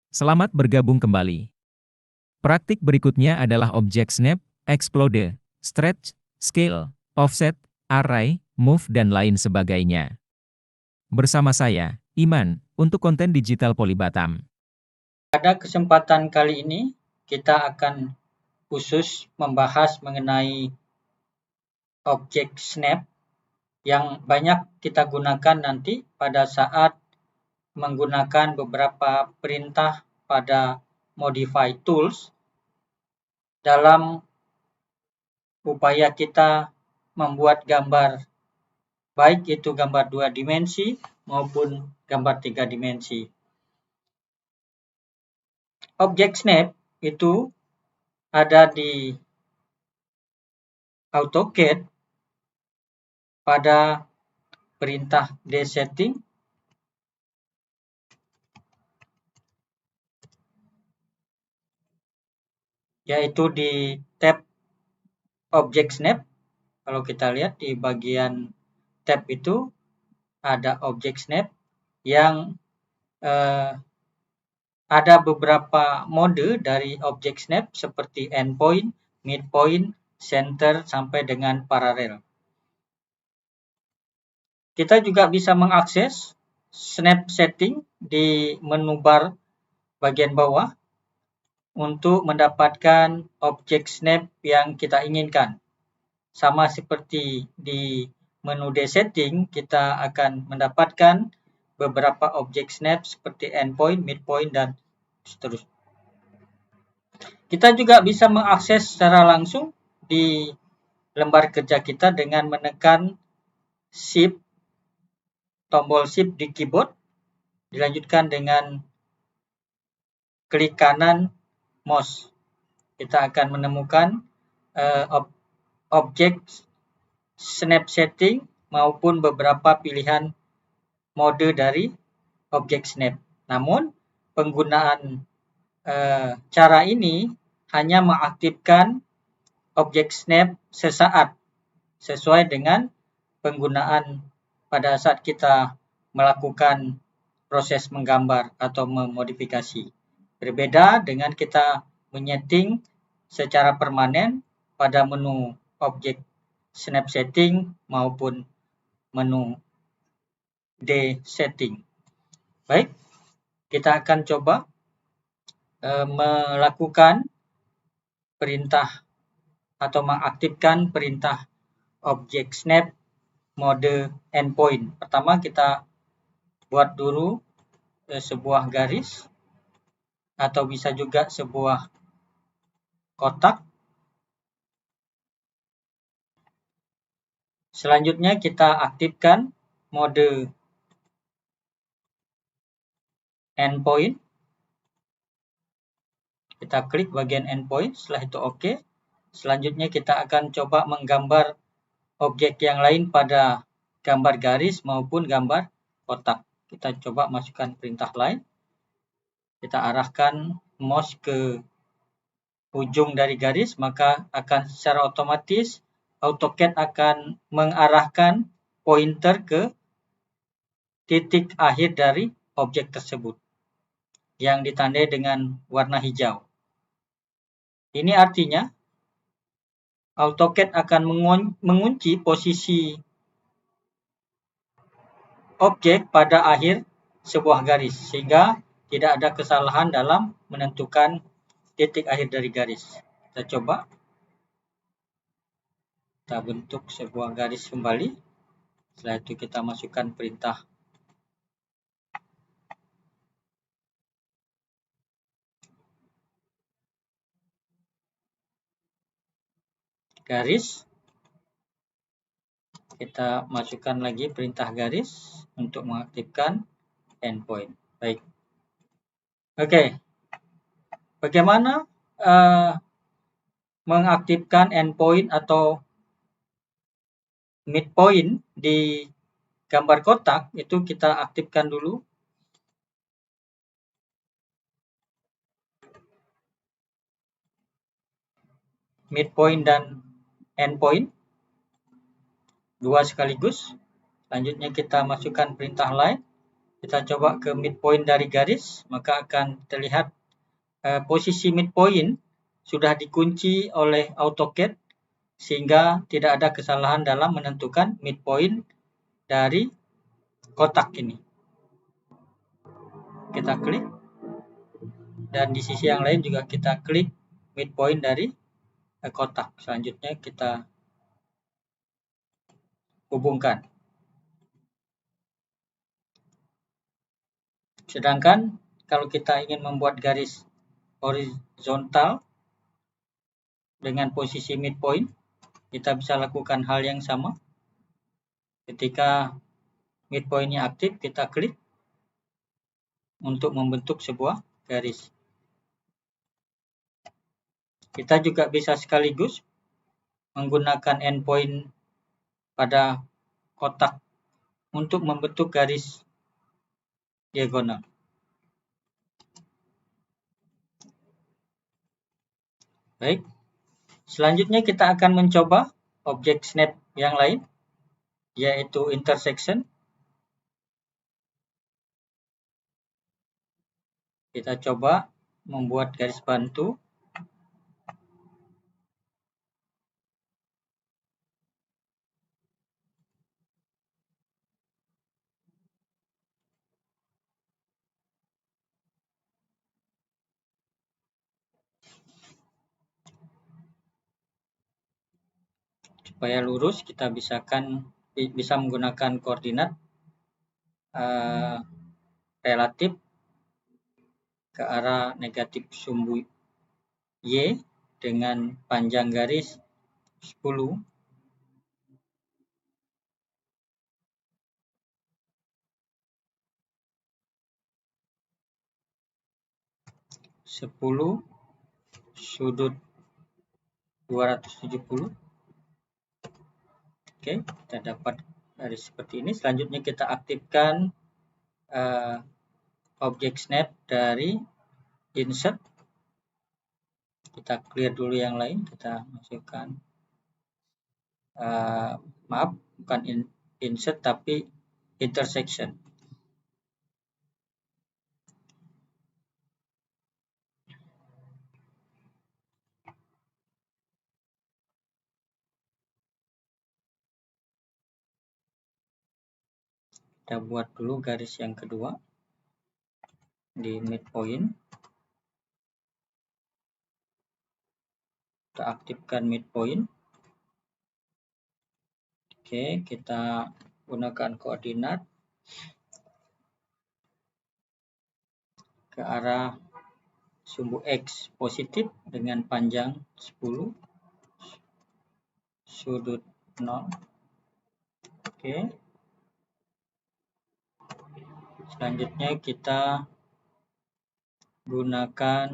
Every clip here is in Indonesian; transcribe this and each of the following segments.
Selamat bergabung kembali. Praktik berikutnya adalah objek snap, explode, stretch, scale, offset, array, move dan lain sebagainya. Bersama saya, Iman, untuk konten digital Polybatam. Pada kesempatan kali ini, kita akan khusus membahas mengenai objek snap yang banyak kita gunakan nanti pada saat menggunakan beberapa perintah pada modify tools dalam upaya kita membuat gambar, baik itu gambar 2 dimensi maupun gambar 3 dimensi. Objek snap itu ada di AutoCAD pada perintah desetting, yaitu di tab objek snap. Kalau kita lihat di bagian tab itu ada objek snap yang ada beberapa mode dari objek snap seperti endpoint, midpoint, center, sampai dengan paralel. Kita juga bisa mengakses snap setting di menu bar bagian bawah untuk mendapatkan objek snap yang kita inginkan. Sama seperti di menu desetting, kita akan mendapatkan beberapa objek snap seperti endpoint, midpoint, dan seterusnya. Kita juga bisa mengakses secara langsung di lembar kerja kita dengan menekan Shift, tombol Shift di keyboard, dilanjutkan dengan klik kanan mouse. Kita akan menemukan objek snap setting maupun beberapa pilihan mode dari objek snap. Namun, penggunaan cara ini hanya mengaktifkan objek snap sesaat sesuai dengan penggunaan pada saat kita melakukan proses menggambar atau memodifikasi. Berbeda dengan kita menyeting secara permanen pada menu objek snap setting maupun menu desetting. Baik, kita akan coba melakukan perintah atau mengaktifkan perintah objek snap mode endpoint. Pertama kita buat dulu sebuah garis atau bisa juga sebuah kotak. Selanjutnya kita aktifkan mode endpoint. Kita klik bagian endpoint, setelah itu OK. Selanjutnya kita akan coba menggambar objek yang lain pada gambar garis maupun gambar kotak. Kita coba masukkan perintah lain. Kita arahkan mouse ke ujung dari garis, maka akan secara otomatis AutoCAD akan mengarahkan pointer ke titik akhir dari objek tersebut yang ditandai dengan warna hijau. Ini artinya AutoCAD akan mengunci posisi objek pada akhir sebuah garis, sehingga tidak ada kesalahan dalam menentukan titik akhir dari garis. Kita coba. Kita bentuk sebuah garis kembali. Setelah itu kita masukkan perintah garis. Kita masukkan lagi perintah garis untuk mengaktifkan endpoint. Baik. Oke. Bagaimana mengaktifkan endpoint atau midpoint di gambar kotak? Itu kita aktifkan dulu. Midpoint dan endpoint. Dua sekaligus. Selanjutnya kita masukkan perintah lain. kita coba ke midpoint dari garis, maka akan terlihat posisi midpoint sudah dikunci oleh AutoCAD sehingga tidak ada kesalahan dalam menentukan midpoint dari kotak ini. Kita klik, dan di sisi yang lain juga kita klik midpoint dari kotak. Selanjutnya kita hubungkan. Sedangkan kalau kita ingin membuat garis horizontal dengan posisi midpoint, kita bisa lakukan hal yang sama. Ketika midpointnya aktif, kita klik untuk membentuk sebuah garis. Kita juga bisa sekaligus menggunakan endpoint pada kotak untuk membentuk garis diagonal. Baik, selanjutnya kita akan mencoba objek snap yang lain, yaitu intersection. Kita coba membuat garis bantu. Supaya lurus, kita bisa menggunakan koordinat relatif ke arah negatif sumbu Y dengan panjang garis 10. Sudut 270. Oke, kita dapat garis seperti ini. Selanjutnya kita aktifkan objek snap dari insert. Kita clear dulu yang lain, kita masukkan maaf, bukan insert tapi intersection. Kita buat dulu garis yang kedua di midpoint. Kita aktifkan midpoint. Oke, kita gunakan koordinat ke arah sumbu X positif dengan panjang 10, sudut 0. Oke. Selanjutnya kita gunakan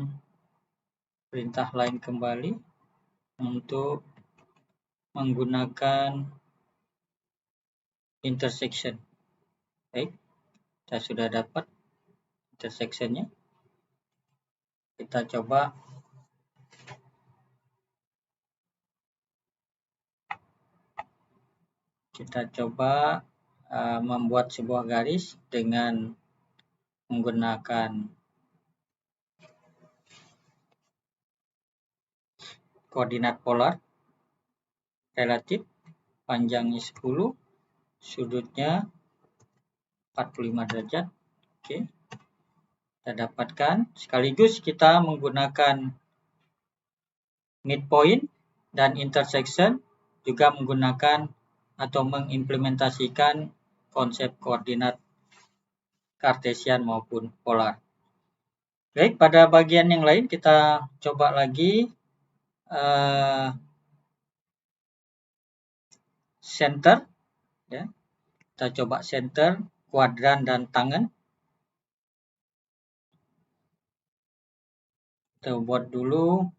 perintah lain kembali untuk menggunakan intersection. Baik, kita sudah dapat intersectionnya. Kita coba membuat sebuah garis dengan menggunakan koordinat polar relatif, panjangnya 10, sudutnya 45 derajat. Oke, kita dapatkan. Sekaligus kita menggunakan midpoint dan intersection, juga menggunakan atau mengimplementasikan konsep koordinat Cartesian maupun polar. Baik, pada bagian yang lain kita coba lagi center, ya. Kita coba center, kuadran dan tangan. Kita buat dulu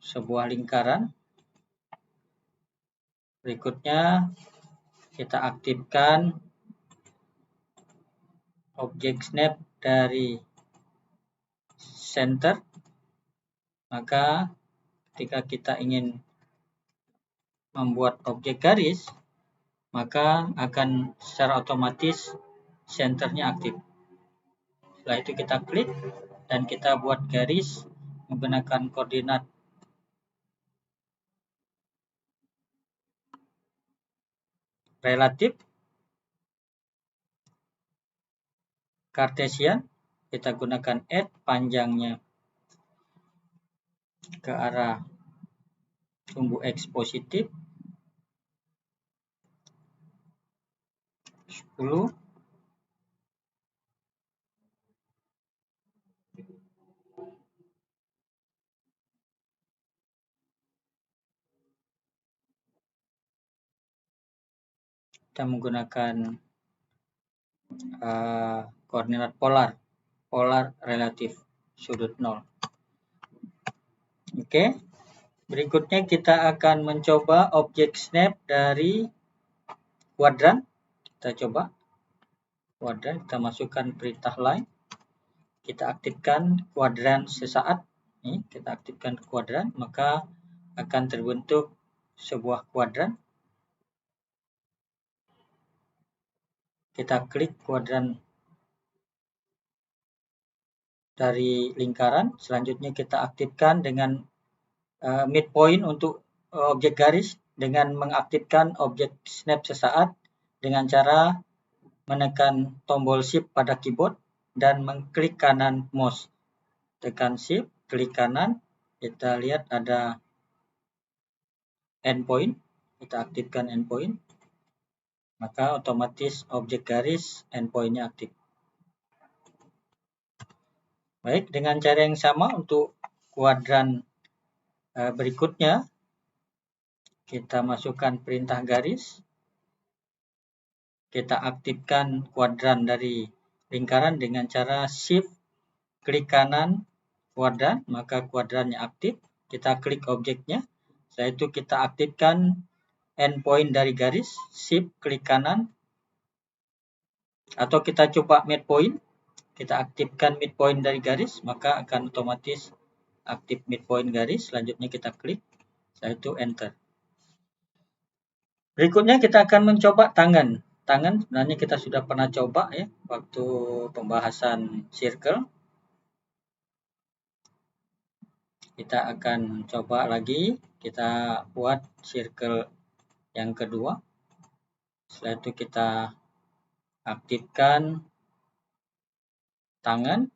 sebuah lingkaran. Berikutnya kita aktifkan objek snap dari center. Maka ketika kita ingin membuat objek garis, maka akan secara otomatis senternya aktif. Setelah itu kita klik dan kita buat garis menggunakan koordinat relatif Kartesian. Kita gunakan add panjangnya ke arah sumbu X positif 10. Kita menggunakan koordinat polar relatif sudut 0. Oke. Berikutnya kita akan mencoba objek snap dari kuadran. Kita coba kuadran, kita masukkan perintah line. Kita aktifkan kuadran sesaat. Nih, kita aktifkan kuadran, maka akan terbentuk sebuah kuadran. Kita klik kuadran dari lingkaran. Selanjutnya kita aktifkan dengan midpoint untuk objek garis dengan mengaktifkan objek snap sesaat dengan cara menekan tombol shift pada keyboard dan mengklik kanan mouse. Tekan shift, klik kanan, kita lihat ada endpoint. Kita aktifkan endpoint, maka otomatis objek garis endpointnya aktif. Baik, dengan cara yang sama untuk kuadran berikutnya, kita masukkan perintah garis. Kita aktifkan kuadran dari lingkaran dengan cara shift, klik kanan kuadran, maka kuadrannya aktif. Kita klik objeknya, setelah itu kita aktifkan endpoint dari garis, shift, klik kanan, atau kita coba midpoint. Kita aktifkan midpoint dari garis, maka akan otomatis aktif midpoint garis. Selanjutnya kita klik, setelah itu enter. Berikutnya kita akan mencoba tangan. Tangan sebenarnya kita sudah pernah coba ya waktu pembahasan circle. Kita akan coba lagi, kita buat circle yang kedua. Setelah itu kita aktifkan tangan.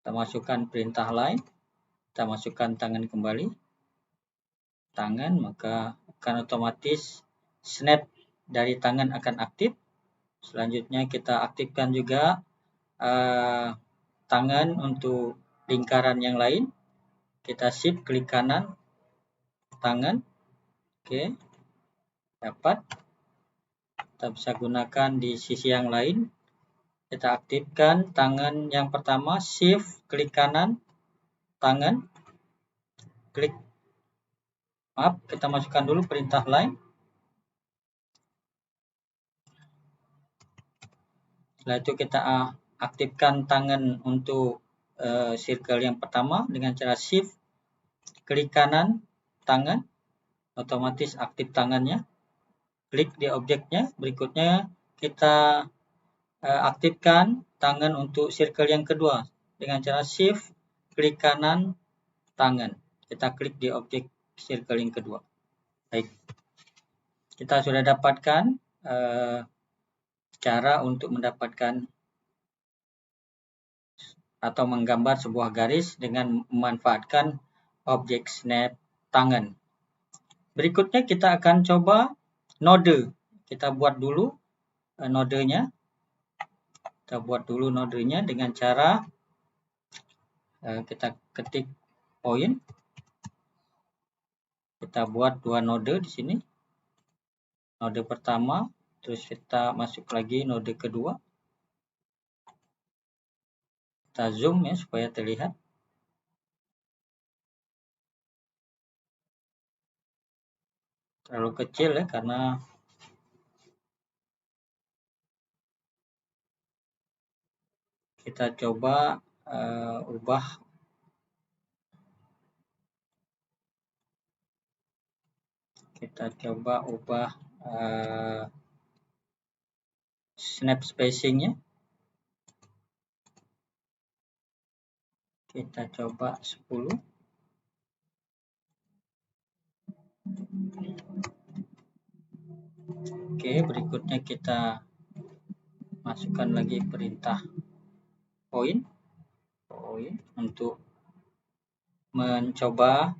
Kita masukkan perintah line. Kita masukkan tangan kembali. Tangan, maka akan otomatis snap dari tangan akan aktif. Selanjutnya kita aktifkan juga tangan untuk lingkaran yang lain. Kita shift, klik kanan, tangan. Oke, dapat. Kita bisa gunakan di sisi yang lain. Kita aktifkan tangan yang pertama, shift, klik kanan, tangan. Klik, maaf, kita masukkan dulu perintah line. Setelah itu kita aktifkan tangan untuk circle yang pertama dengan cara shift, klik kanan, tangan, otomatis aktif tangannya. Klik di objeknya. Berikutnya kita aktifkan tangan untuk circle yang kedua dengan cara shift, klik kanan, tangan. Kita klik di objek circle yang kedua. Baik, kita sudah dapatkan cara untuk mendapatkan atau menggambar sebuah garis dengan memanfaatkan objek snap tangan. Berikutnya kita akan coba node. Kita buat dulu nodenya. Kita buat dulu nodenya dengan cara kita ketik point. Kita buat dua node di sini. Node pertama, terus kita masuk lagi node kedua. Kita zoom ya supaya terlihat. Terlalu kecil ya karena kita coba ubah snap spacing-nya. Kita coba 10. Oke, berikutnya kita masukkan lagi perintah point untuk mencoba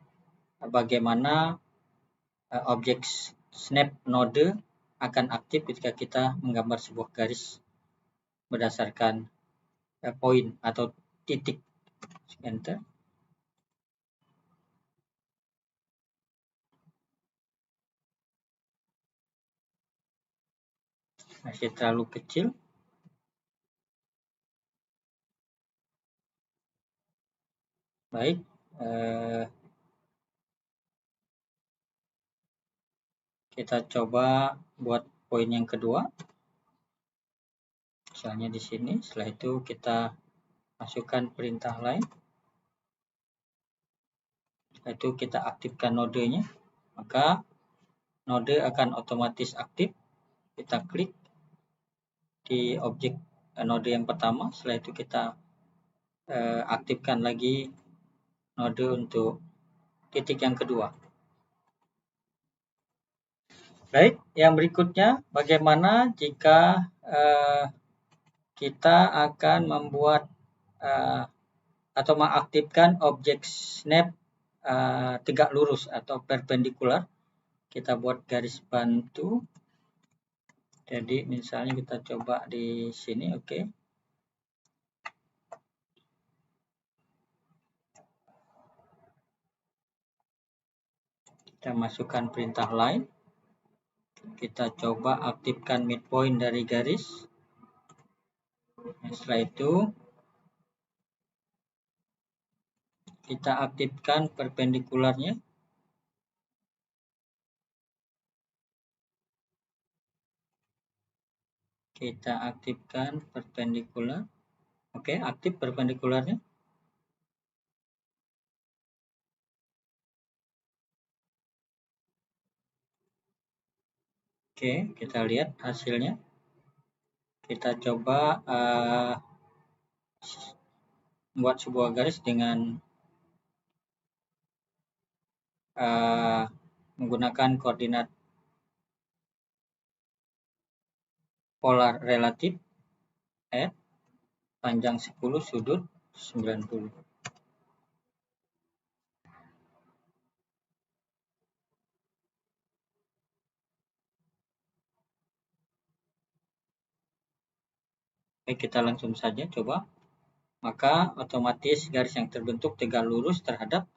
bagaimana objek snap node akan aktif ketika kita menggambar sebuah garis berdasarkan point atau titik. Enter. Masih terlalu kecil. Baik. Kita coba buat poin yang kedua. Misalnya di sini. Setelah itu kita masukkan perintah lain. Setelah itu kita aktifkan nodenya. Maka node akan otomatis aktif. Kita klik di objek node yang pertama. Setelah itu kita aktifkan lagi node untuk titik yang kedua. Baik, yang berikutnya bagaimana jika kita akan membuat atau mengaktifkan objek snap tegak lurus atau perpendikular. Kita buat garis bantu. Jadi misalnya kita coba di sini, oke. Kita masukkan perintah line. Kita coba aktifkan midpoint dari garis. Setelah itu kita aktifkan perpendikularnya. Kita aktifkan perpendikular. Oke, aktif perpendikularnya. Oke, kita lihat hasilnya. Kita coba membuat sebuah garis dengan menggunakan koordinat polar relatif, panjang 10, sudut 90. Baik, kita langsung saja coba. Maka otomatis garis yang terbentuk tegak lurus terhadap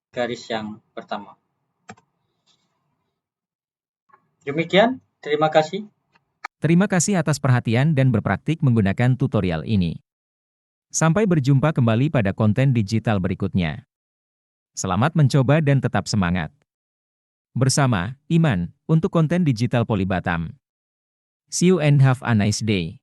garis yang pertama. Demikian, terima kasih. Terima kasih atas perhatian dan berpraktik menggunakan tutorial ini. Sampai berjumpa kembali pada konten digital berikutnya. Selamat mencoba dan tetap semangat. Bersama Iman untuk konten digital Poly Batam. See you and have a nice day.